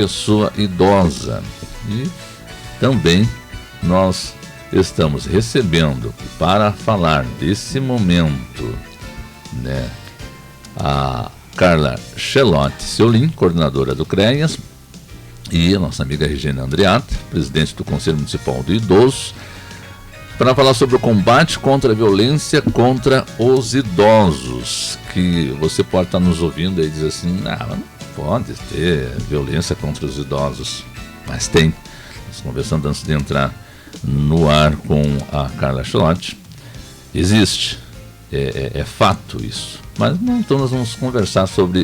pessoa idosa. E também nós estamos recebendo para falar desse momento, né, a Carla Chelotti Seulin, coordenadora do CREAS, e a nossa amiga Regina Andreatta, presidente do Conselho Municipal do Idoso, para falar sobre o combate contra a violência contra os idosos. Que você pode estar nos ouvindo e dizer assim, não pode ter violência contra os idosos, mas tem. Nós conversando antes de entrar no ar com a Carla Chelotti, existe, é fato isso. Mas então nós vamos conversar sobre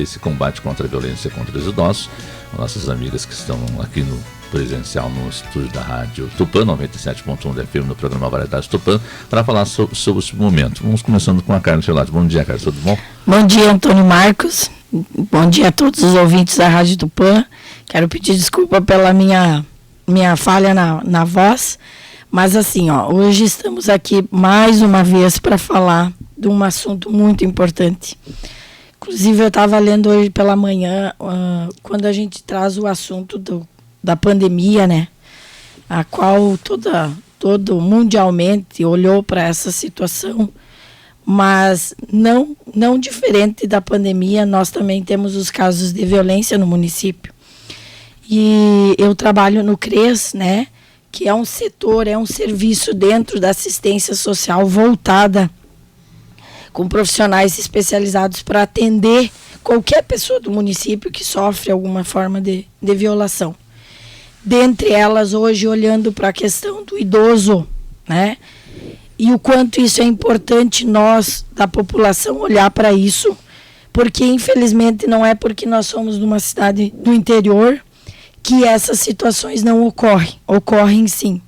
esse combate contra a violência contra os idosos, com nossas amigas que estão aqui no presencial no estúdio da Rádio Tupã, 97.1 da FM, no programa Variedades Tupã, para falar sobre esse momento. Vamos começando com a Carla Chelotti. Bom dia, Carla, tudo bom? Bom dia, Antônio Marcos. Bom dia a todos os ouvintes da Rádio Tupã. Quero pedir desculpa pela minha falha na voz, mas assim, hoje estamos aqui mais uma vez para falar de um assunto muito importante. Inclusive, eu estava lendo hoje pela manhã, quando a gente traz o assunto da pandemia, né, a qual todo mundialmente olhou para essa situação, mas não diferente da pandemia, nós também temos os casos de violência no município. E eu trabalho no CREAS, né, que é um setor, é um serviço dentro da assistência social voltada com profissionais especializados para atender qualquer pessoa do município que sofre alguma forma de violação. Dentre elas, hoje, olhando para a questão do idoso, né, e o quanto isso é importante nós, da população, olhar para isso, porque, infelizmente, não é porque nós somos numa cidade do interior que essas situações não ocorrem sim.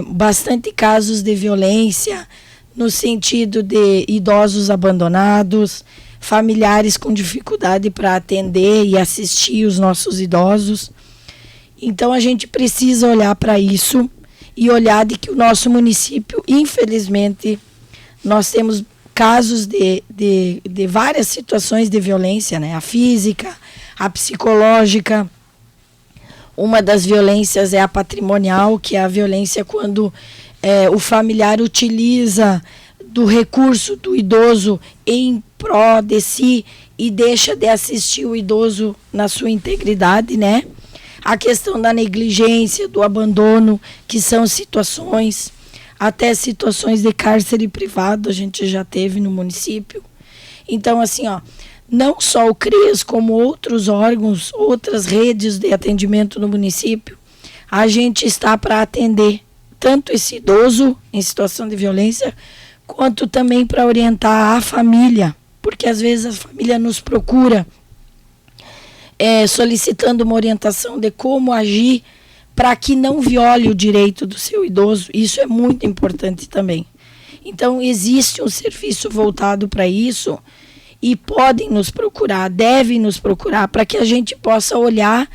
Bastante casos de violência, no sentido de idosos abandonados, familiares com dificuldade para atender e assistir os nossos idosos. Então a gente precisa olhar para isso e olhar de que o nosso município, infelizmente, nós temos casos de várias situações de violência, né? A física, a psicológica. Uma das violências é a patrimonial, que é a violência quando o familiar utiliza do recurso do idoso em pró de si e deixa de assistir o idoso na sua integridade, né? A questão da negligência, do abandono, que são situações, até situações de cárcere privado a gente já teve no município. Então, assim, não só o CREAS, como outros órgãos, outras redes de atendimento no município, a gente está para atender tanto esse idoso em situação de violência, quanto também para orientar a família, porque às vezes a família nos procura solicitando uma orientação de como agir para que não viole o direito do seu idoso. Isso é muito importante também. Então, existe um serviço voltado para isso e podem nos procurar, devem nos procurar, para que a gente possa olhar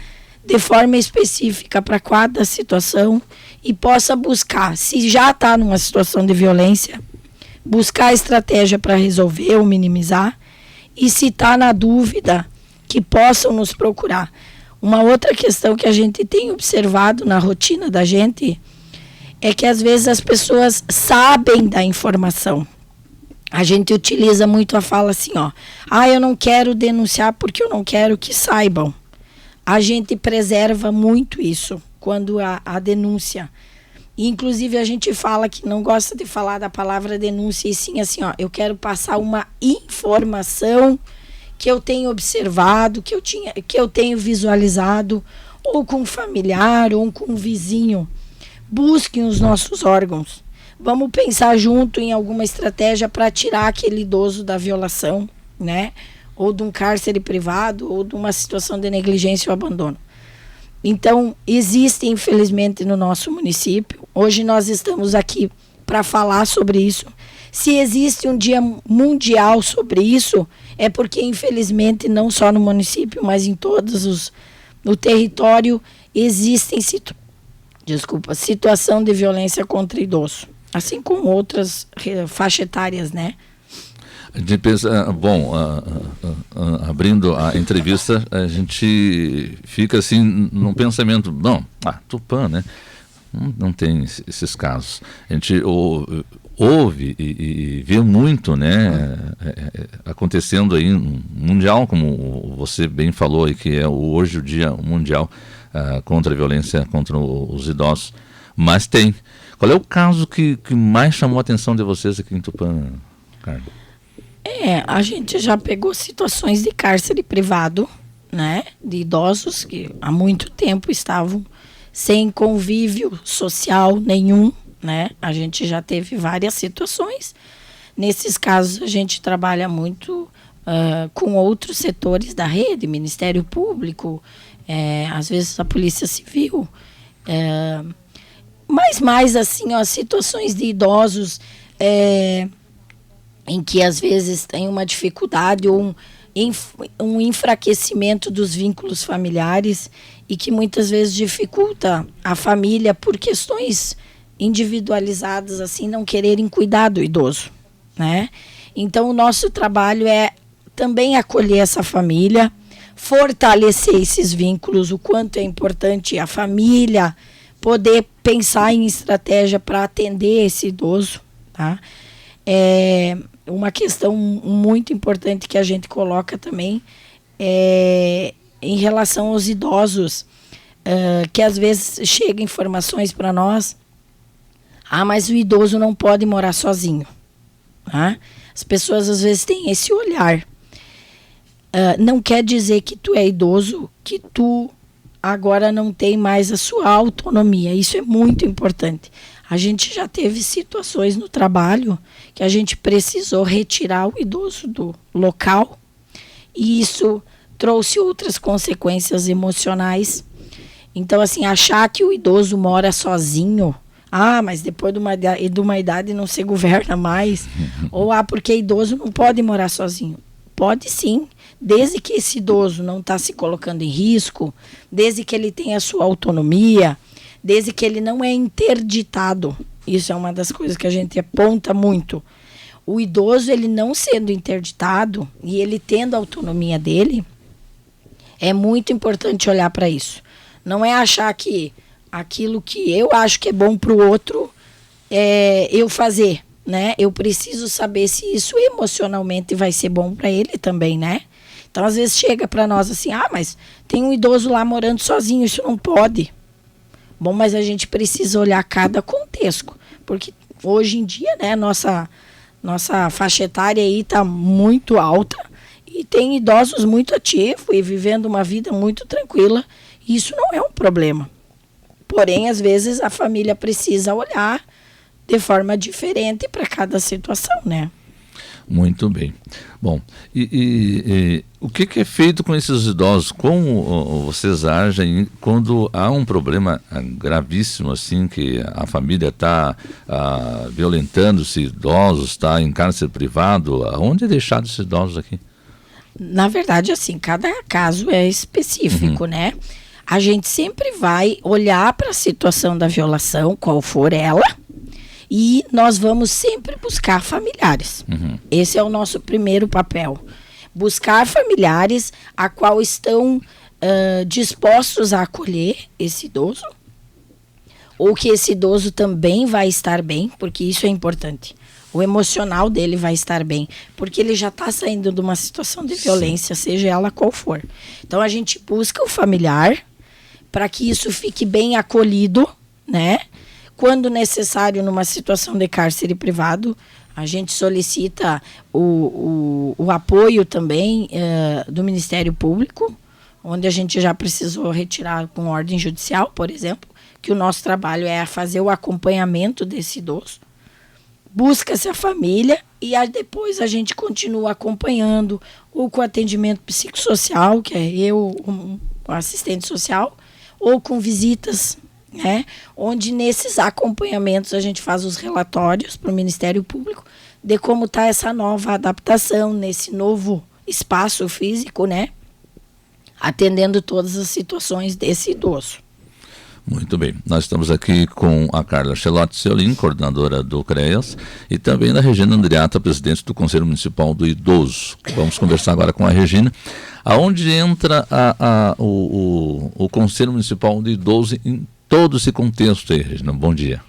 de forma específica para cada situação e possa buscar, se já está numa situação de violência, buscar estratégia para resolver ou minimizar, e se está na dúvida, que possam nos procurar. Uma outra questão que a gente tem observado na rotina da gente é que às vezes as pessoas sabem da informação. A gente utiliza muito a fala assim, eu não quero denunciar porque eu não quero que saibam. A gente preserva muito isso quando a denúncia. E, inclusive, a gente fala que não gosta de falar da palavra denúncia, e sim assim, eu quero passar uma informação que eu tenho observado, que eu tenho visualizado, ou com um familiar, ou com um vizinho. Busquem os nossos órgãos. Vamos pensar junto em alguma estratégia para tirar aquele idoso da violação, né? Ou de um cárcere privado, ou de uma situação de negligência ou abandono. Então, existe, infelizmente, no nosso município. Hoje nós estamos aqui para falar sobre isso. Se existe um dia mundial sobre isso, é porque, infelizmente, não só no município, mas em todos no território, existem situação de violência contra idoso, assim como outras faixas etárias, né? A gente pensa, bom, abrindo a entrevista, a gente fica assim num pensamento, não, Tupã, né? Não tem esses casos. A gente ouve e vê muito, né, acontecendo aí no mundial, como você bem falou aí, que é hoje o Dia Mundial contra a Violência contra os Idosos. Mas tem. Qual é o caso que mais chamou a atenção de vocês aqui em Tupã, Carla? A gente já pegou situações de cárcere privado, né, de idosos que há muito tempo estavam sem convívio social nenhum, né? A gente já teve várias situações. Nesses casos, a gente trabalha muito com outros setores da rede, Ministério Público, às vezes a Polícia Civil, mas mais assim, situações de idosos em que às vezes tem uma dificuldade ou um enfraquecimento dos vínculos familiares e que muitas vezes dificulta a família por questões individualizadas, assim, não quererem cuidar do idoso, né? Então, o nosso trabalho é também acolher essa família, fortalecer esses vínculos, o quanto é importante a família poder pensar em estratégia para atender esse idoso, tá? Uma questão muito importante que a gente coloca também em relação aos idosos, que às vezes chegam informações para nós, mas o idoso não pode morar sozinho. Tá? As pessoas às vezes têm esse olhar. Não quer dizer que tu é idoso, que tu agora não tem mais a sua autonomia. Isso é muito importante. A gente já teve situações no trabalho que a gente precisou retirar o idoso do local e isso trouxe outras consequências emocionais. Então, assim, achar que o idoso mora sozinho, mas depois de uma idade não se governa mais, ou porque idoso não pode morar sozinho. Pode sim, desde que esse idoso não está se colocando em risco, desde que ele tenha a sua autonomia, desde que ele não é interditado. Isso é uma das coisas que a gente aponta muito. O idoso, ele não sendo interditado e ele tendo a autonomia dele, é muito importante olhar para isso. Não é achar que aquilo que eu acho que é bom para o outro é eu fazer, né? Eu preciso saber se isso emocionalmente vai ser bom para ele também, né? Então, às vezes chega para nós assim, mas tem um idoso lá morando sozinho, isso não pode. Bom, mas a gente precisa olhar cada contexto, porque hoje em dia, né, nossa faixa etária aí está muito alta e tem idosos muito ativos e vivendo uma vida muito tranquila. Isso não é um problema. Porém, às vezes a família precisa olhar de forma diferente para cada situação, né? Muito bem. Bom, e o que é feito com esses idosos? Como vocês agem quando há um problema gravíssimo, assim, que a família está violentando esses idosos, está em cárcere privado? Onde é deixado esses idosos aqui? Na verdade, assim, cada caso é específico, né? A gente sempre vai olhar para a situação da violação, qual for ela, e nós vamos sempre buscar familiares. Esse é o nosso primeiro papel. Buscar familiares a qual estão dispostos a acolher esse idoso, ou que esse idoso também vai estar bem, porque isso é importante. O emocional dele vai estar bem, porque ele já está saindo de uma situação de violência, seja ela qual for. Então, a gente busca o familiar para que isso fique bem acolhido, né? Quando necessário, numa situação de cárcere privado, a gente solicita o apoio também do Ministério Público, onde a gente já precisou retirar com ordem judicial, por exemplo, que o nosso trabalho é fazer o acompanhamento desse idoso. Busca-se a família e depois a gente continua acompanhando, ou com atendimento psicossocial, que é o assistente social, ou com visitas, né? Onde nesses acompanhamentos a gente faz os relatórios para o Ministério Público de como está essa nova adaptação nesse novo espaço físico, né? Atendendo todas as situações desse idoso. Muito bem, nós estamos aqui com a Carla Chelotti Seolim, coordenadora do CREAS, e também da Regina Andreatta, presidente do Conselho Municipal do Idoso. Vamos conversar agora com a Regina. Aonde entra o Conselho Municipal do Idoso em todo esse contexto aí, Regina? Bom dia.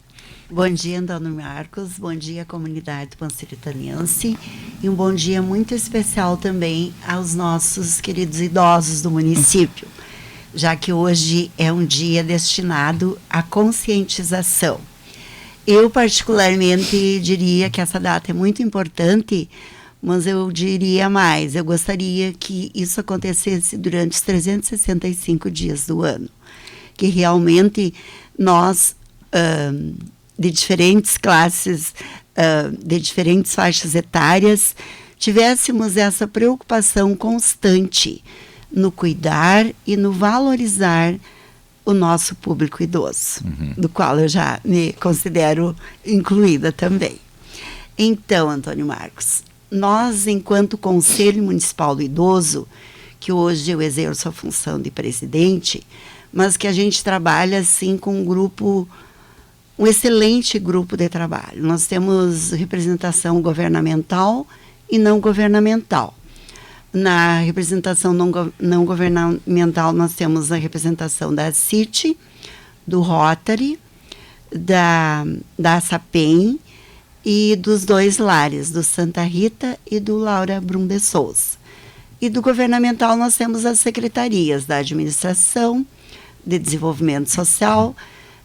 Bom dia, Antônio Marcos, bom dia, comunidade panceretaniense, e um bom dia muito especial também aos nossos queridos idosos do município, já que hoje é um dia destinado à conscientização. Eu, particularmente, diria que essa data é muito importante, mas eu diria mais, eu gostaria que isso acontecesse durante os 365 dias do ano, que realmente nós, de diferentes classes, de diferentes faixas etárias, tivéssemos essa preocupação constante no cuidar e no valorizar o nosso público idoso, do qual eu já me considero incluída também. Então, Antônio Marcos, nós, enquanto Conselho Municipal do Idoso, que hoje eu exerço a função de presidente, mas que a gente trabalha assim com um excelente grupo de trabalho. Nós temos representação governamental e não governamental. Na representação não governamental, nós temos a representação da CIT, do Rotary, da SAPEM e dos dois lares, do Santa Rita e do Laura Brum de Souza. E do governamental nós temos as secretarias da Administração, de Desenvolvimento Social,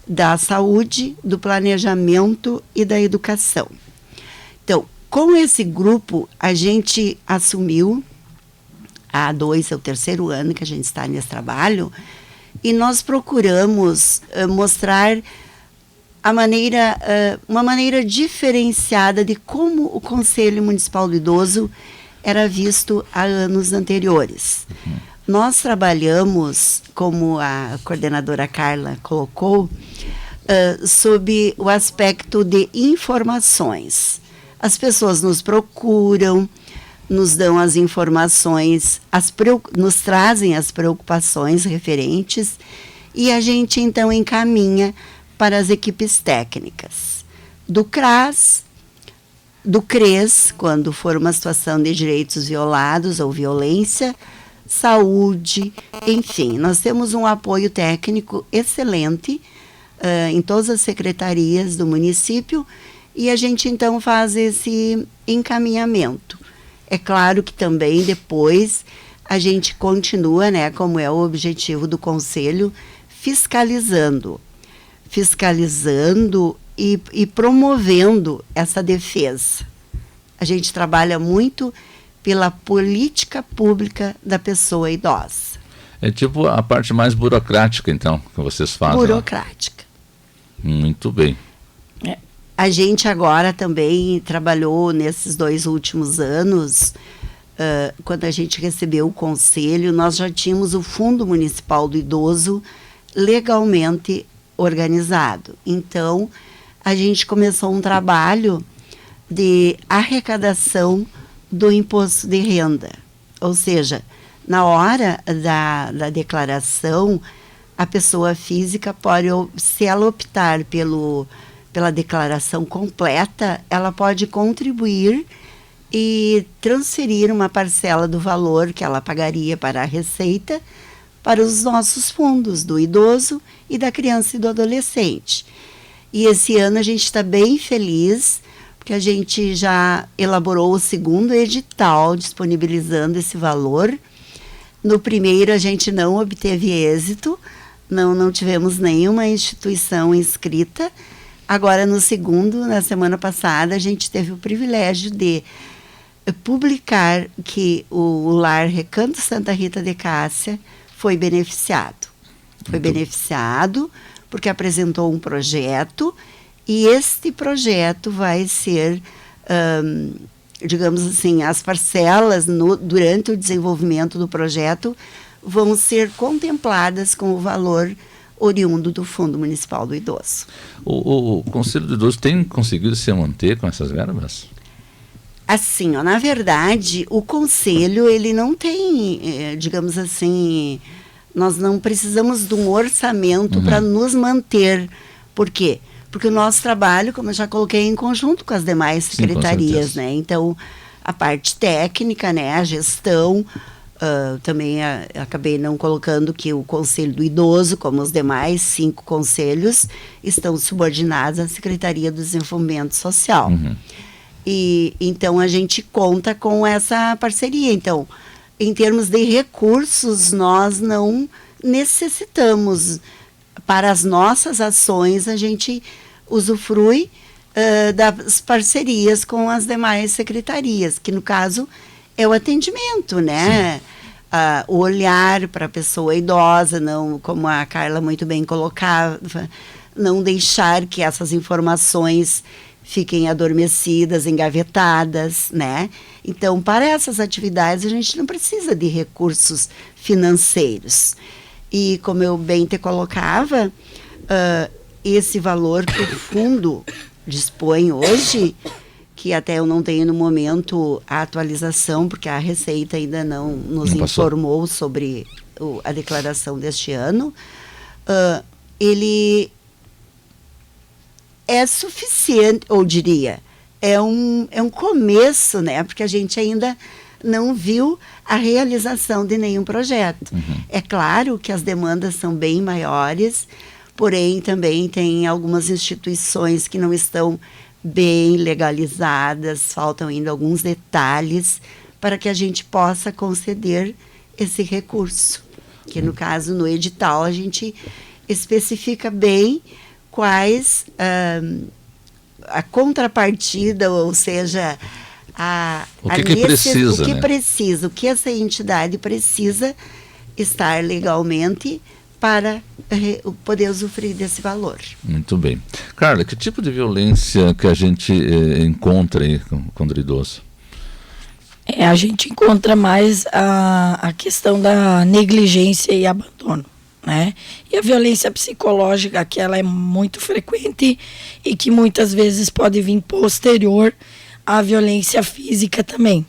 da Saúde, do Planejamento e da Educação. Então, com esse grupo, a gente assumiu, há 2 é o 3º ano que a gente está nesse trabalho, e nós procuramos mostrar uma maneira diferenciada de como o Conselho Municipal do Idoso era visto há anos anteriores. Nós trabalhamos, como a coordenadora Carla colocou, sob o aspecto de informações. As pessoas nos procuram, nos dão as informações, nos trazem as preocupações referentes e a gente então encaminha para as equipes técnicas do CRAS, do CRES, quando for uma situação de direitos violados ou violência, saúde, enfim, nós temos um apoio técnico excelente em todas as secretarias do município e a gente então faz esse encaminhamento. É claro que também depois a gente continua, né, como é o objetivo do Conselho, fiscalizando e promovendo essa defesa. A gente trabalha muito pela política pública da pessoa idosa. É tipo a parte mais burocrática, então, que vocês fazem. Burocrática. Muito bem. A gente agora também trabalhou nesses 2 últimos anos, quando a gente recebeu o Conselho, nós já tínhamos o Fundo Municipal do Idoso legalmente organizado. Então, a gente começou um trabalho de arrecadação do imposto de renda. Ou seja, na hora da declaração, a pessoa física pode, se ela optar pela declaração completa, ela pode contribuir e transferir uma parcela do valor que ela pagaria para a Receita para os nossos fundos do idoso e da criança e do adolescente. E esse ano a gente está bem feliz, porque a gente já elaborou o 2º edital disponibilizando esse valor. No primeiro a gente não obteve êxito, não tivemos nenhuma instituição inscrita. Agora, no 2º, na semana passada, a gente teve o privilégio de publicar que o Lar Recanto Santa Rita de Cássia foi beneficiado. Foi beneficiado porque apresentou um projeto e este projeto vai ser, digamos assim, as parcelas durante o desenvolvimento do projeto vão ser contempladas com o valor oriundo do Fundo Municipal do Idoso. O Conselho do Idoso tem conseguido se manter com essas verbas? Assim, na verdade, o Conselho, ele não tem, digamos assim, Nós não precisamos de um orçamento para nos manter. Por quê? Porque o nosso trabalho, como eu já coloquei, é em conjunto com as demais secretarias, né? Então, a parte técnica, né? A gestão, também acabei não colocando que o Conselho do Idoso, como os demais 5 conselhos, estão subordinados à Secretaria do Desenvolvimento Social. E então a gente conta com essa parceria. Então, em termos de recursos, nós não necessitamos. Para as nossas ações, a gente usufrui das parcerias com as demais secretarias, que no caso é o atendimento, né? O olhar para a pessoa idosa, não, como a Carla muito bem colocava, não deixar que essas informações fiquem adormecidas, engavetadas, né? Então, para essas atividades, a gente não precisa de recursos financeiros. E, como eu bem te colocava, esse valor que o fundo dispõe hoje, que até eu não tenho no momento a atualização, porque a Receita ainda não nos informou sobre a declaração deste ano, ele é suficiente, ou diria, é um começo, né? Porque a gente ainda não viu a realização de nenhum projeto. É claro que as demandas são bem maiores, porém também tem algumas instituições que não estão bem legalizadas, faltam ainda alguns detalhes para que a gente possa conceder esse recurso. Que no caso, no edital, a gente especifica bem quais a contrapartida, ou seja, o que precisa, o que essa entidade precisa estar legalmente para poder usufruir desse valor. Muito bem. Carla, que tipo de violência que a gente encontra aí contra o idoso? A gente encontra mais a questão da negligência e abandono, né? E a violência psicológica, que ela é muito frequente e que muitas vezes pode vir posterior à violência física também.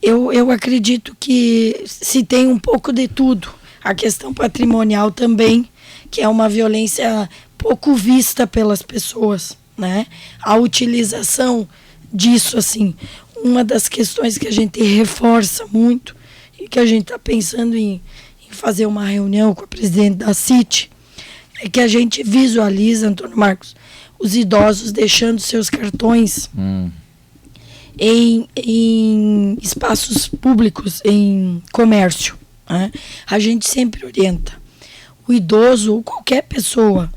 Eu acredito que se tem um pouco de tudo. A questão patrimonial também, que é uma violência pouco vista pelas pessoas, né? A utilização disso, assim, uma das questões que a gente reforça muito e que a gente está pensando em fazer uma reunião com a presidente da CIT, é que a gente visualiza, Antônio Marcos, os idosos deixando seus cartões em espaços públicos, em comércio, né? A gente sempre orienta. O idoso, ou qualquer pessoa,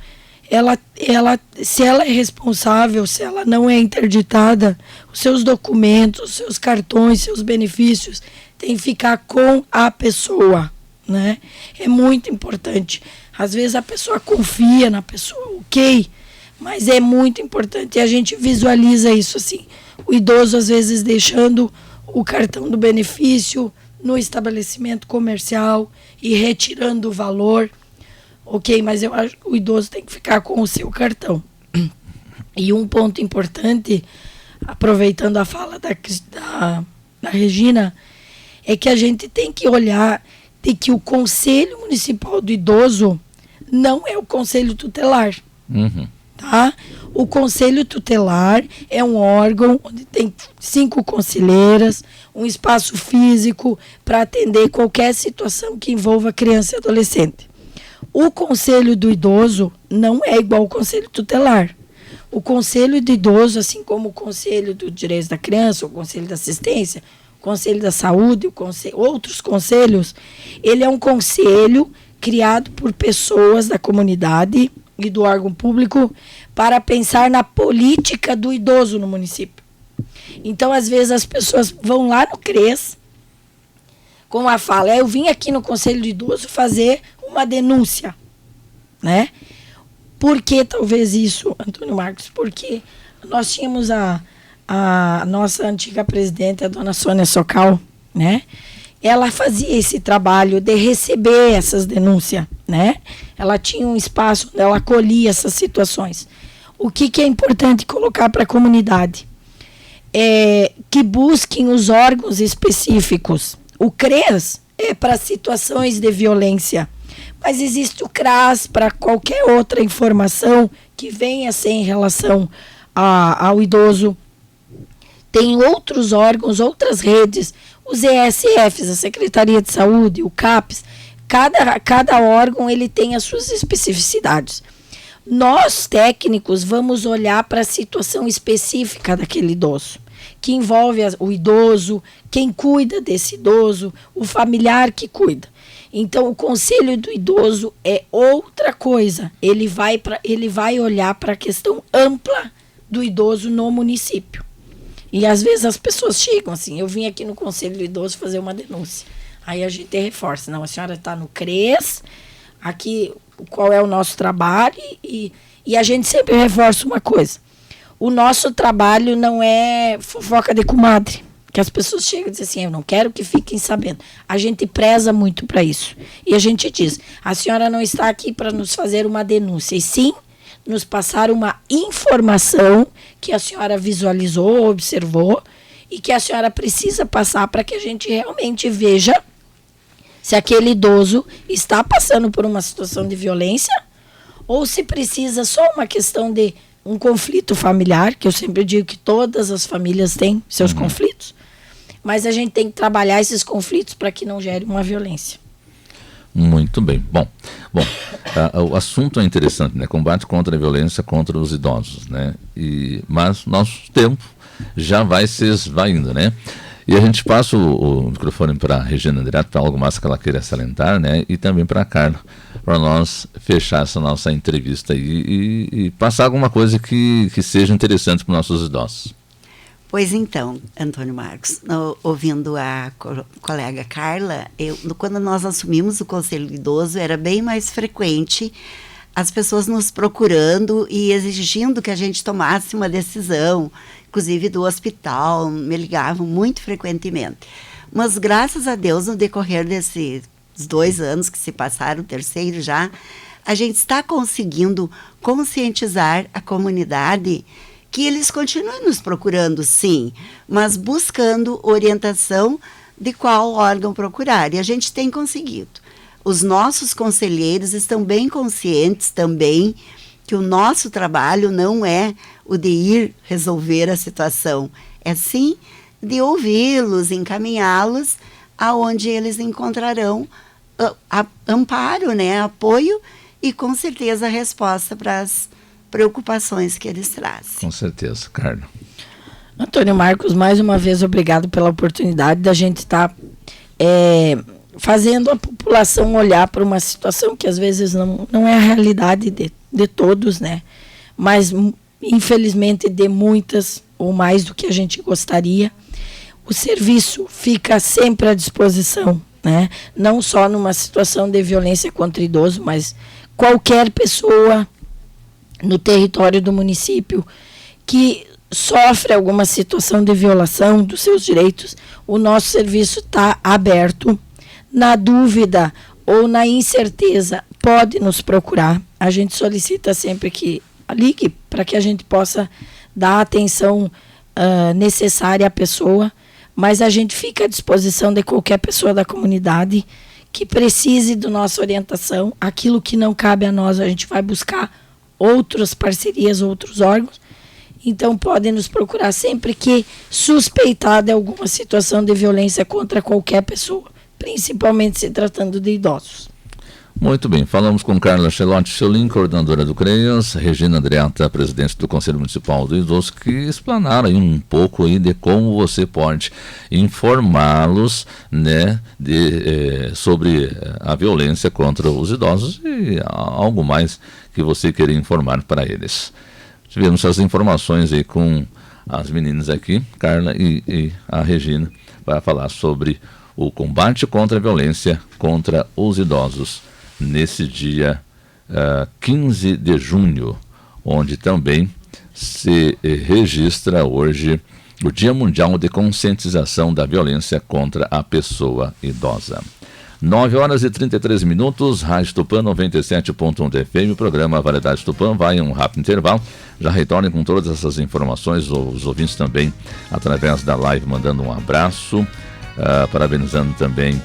se ela é responsável, se ela não é interditada, os seus documentos, os seus cartões, seus benefícios, tem que ficar com a pessoa, né? É muito importante. Às vezes a pessoa confia na pessoa, ok, mas é muito importante. E a gente visualiza isso assim. O idoso, às vezes, deixando o cartão do benefício no estabelecimento comercial e retirando o valor. Ok, mas eu acho que o idoso tem que ficar com o seu cartão. E um ponto importante, aproveitando a fala da Regina, é que a gente tem que olhar de que o Conselho Municipal do Idoso não é o Conselho Tutelar. Tá? O Conselho Tutelar é um órgão onde tem 5 conselheiras, um espaço físico para atender qualquer situação que envolva criança e adolescente. O Conselho do Idoso não é igual ao Conselho Tutelar. O Conselho do Idoso, assim como o Conselho do Direitos da Criança, o Conselho da Assistência, o Conselho da Saúde, outros conselhos, ele é um conselho criado por pessoas da comunidade e do órgão público para pensar na política do idoso no município. Então, às vezes, as pessoas vão lá no CRES com a fala, eu vim aqui no Conselho do Idoso fazer uma denúncia, né? Por que talvez isso, Antônio Marcos? Porque nós tínhamos a nossa antiga presidente, a dona Sônia Socal, né? Ela fazia esse trabalho de receber essas denúncias, né? Ela tinha um espaço onde ela acolhia essas situações. O que é importante colocar para a comunidade? É que busquem os órgãos específicos. O CRES é para situações de violência, Mas existe o CRAS para qualquer outra informação que venha ser em relação ao idoso. Tem outros órgãos, outras redes, os ESFs, a Secretaria de Saúde, o CAPES. Cada órgão ele tem as suas especificidades. Nós, técnicos, vamos olhar para a situação específica daquele idoso, que envolve o idoso, quem cuida desse idoso, o familiar que cuida. Então, o conselho do idoso é outra coisa. Ele vai olhar para a questão ampla do idoso no município. E às vezes as pessoas chegam assim, eu vim aqui no conselho do idoso fazer uma denúncia. Aí a gente reforça, não, a senhora está no CRES, aqui qual é o nosso trabalho, e a gente sempre reforça uma coisa. O nosso trabalho não é fofoca de comadre, que as pessoas chegam e dizem assim, eu não quero que fiquem sabendo. A gente preza muito para isso. E a gente diz, a senhora não está aqui para nos fazer uma denúncia, e sim nos passar uma informação que a senhora visualizou, observou, e que a senhora precisa passar para que a gente realmente veja se aquele idoso está passando por uma situação de violência ou se precisa só uma questão de um conflito familiar, que eu sempre digo que todas as famílias têm seus conflitos, mas a gente tem que trabalhar esses conflitos para que não gere uma violência. Muito bem. Bom, o assunto é interessante, né? Combate contra a violência contra os idosos, né? Mas nosso tempo já vai se esvaindo, né? E a gente passa o microfone para a Regina direto para algo mais que ela queira salientar, né? E também para a Carla, para nós fechar essa nossa entrevista e passar alguma coisa que seja interessante para os nossos idosos. Pois então, Antônio Marcos, ouvindo a colega Carla, quando nós assumimos o Conselho do Idoso, era bem mais frequente as pessoas nos procurando e exigindo que a gente tomasse uma decisão, inclusive do hospital, me ligavam muito frequentemente. Mas, graças a Deus, no decorrer desses 2 anos que se passaram, o terceiro já, a gente está conseguindo conscientizar a comunidade que eles continuem nos procurando, sim, mas buscando orientação de qual órgão procurar. E a gente tem conseguido. Os nossos conselheiros estão bem conscientes também que o nosso trabalho não é o de ir resolver a situação, é sim de ouvi-los, encaminhá-los aonde eles encontrarão amparo, né, apoio e com certeza a resposta para as preocupações que eles trazem. Com certeza, Carla. Antônio Marcos, mais uma vez obrigado pela oportunidade da gente estar fazendo a população olhar para uma situação que às vezes não é a realidade de todos, né? Mas infelizmente de muitas ou mais do que a gente gostaria. O serviço fica sempre à disposição, né? Não só numa situação de violência contra idoso, mas qualquer pessoa no território do município que sofre alguma situação de violação dos seus direitos, o nosso serviço está aberto. Na dúvida ou na incerteza, pode nos procurar. A gente solicita sempre que ligue para que a gente possa dar a atenção necessária à pessoa, mas a gente fica à disposição de qualquer pessoa da comunidade que precise da nossa orientação. Aquilo que não cabe a nós, a gente vai buscar outras parcerias, outros órgãos. Então, podem nos procurar sempre que suspeitar de alguma situação de violência contra qualquer pessoa, principalmente se tratando de idosos. Muito bem, falamos com Carla Chelotti Cholin, coordenadora do CREAS, Regina Andreata, presidente do Conselho Municipal do Idoso, que explanaram aí um pouco aí de como você pode informá-los, né, sobre a violência contra os idosos e algo mais que você queria informar para eles. Tivemos essas informações aí com as meninas aqui, Carla e a Regina, para falar sobre o combate contra a violência contra os idosos nesse dia 15 de junho, onde também se registra hoje o Dia Mundial de Conscientização da Violência contra a Pessoa Idosa. 9h33, Rádio Tupã 97.1 FM, o programa Variedades Tupã vai em um rápido intervalo. Já retornem com todas essas informações, os ouvintes também através da live mandando um abraço, parabenizando também